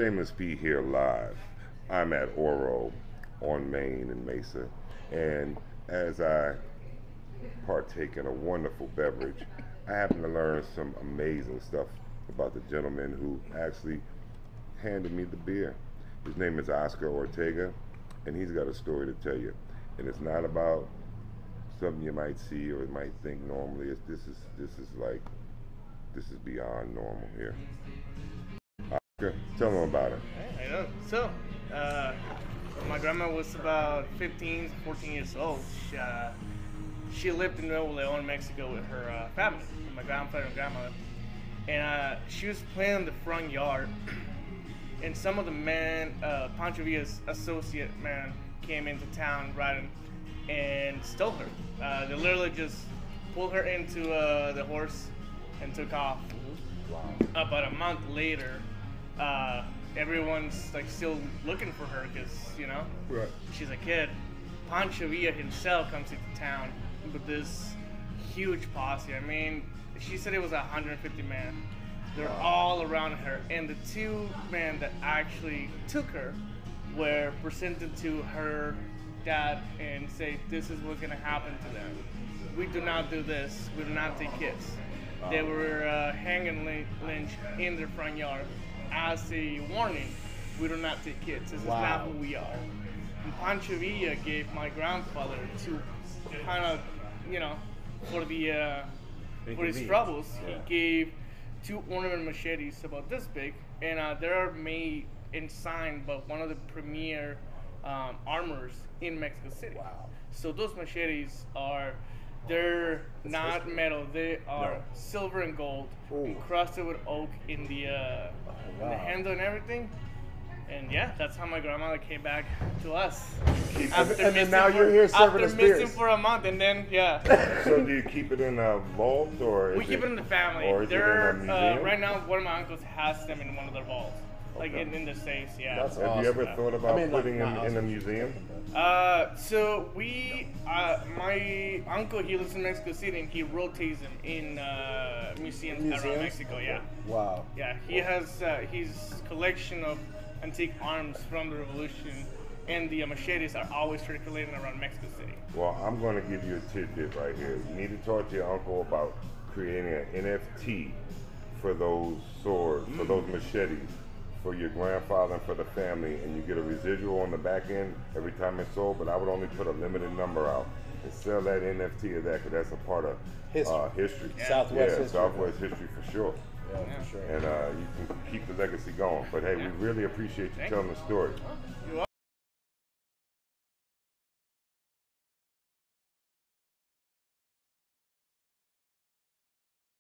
Shameless P here live. I'm at Oro on Main in Mesa, and as I partake in a wonderful beverage, I happen to learn some amazing stuff about the gentleman who actually handed me the beer. His name is Oscar Ortega, and he's got a story to tell you. And it's not about something you might see or might think normally. This is beyond normal here. Oscar, tell them about it. I know. So, my grandma was about 15, 14 years old. She lived in Nuevo León, Mexico with her family, with my grandfather and grandmother. And she was playing in the front yard. And some of the men, Pancho Villa's associate man, came into town riding and stole her. They literally just pulled her into the horse and took off. Wow. About a month later, everyone's like still looking for her because, you know, Right. she's a kid. Pancho Villa himself comes into town with this huge posse. I mean, she said it was 150 men. They're all around her, and the two men that actually took her were presented to her dad and say, this is what's gonna happen to them. We do not do this. We do not take kids. They were hanging lynched in their front yard as a warning. We do not take kids. This is not who we are. And Pancho Villa gave my grandfather to kind of, you know, for his troubles, he gave 2 ornament machetes about this big, and they are made and signed by one of the premier armorers in Mexico City. Wow. So those machetes they're not metal, they are silver and gold, encrusted with oak in the handle and everything. And yeah, that's how my grandmother came back to us. And then now you're here serving us beers. After missing for a month, and then So do you keep it in a vault, or we keep it in the family? Or is it in a museum? Right now, one of my uncles has them in one of their vaults, like in the safes. Yeah. That's Have awesome. you ever thought about putting them in a museum? So my uncle, he lives in Mexico City, and he rotates them in museums around Mexico. Yeah. Wow. Yeah, he has his collection of antique arms from the Revolution, and the machetes are always circulating around Mexico City. Well, I'm going to give you a tidbit right here. You need to talk to your uncle about creating an NFT for those swords, for those machetes, for your grandfather and for the family, and you get a residual on the back end every time it's sold, but I would only put a limited number out and sell that NFT of that, because that's a part of history. Yeah. Southwest history. Southwest history for sure. Yeah, for sure. And you can keep the legacy going. But hey, we really appreciate you telling the story.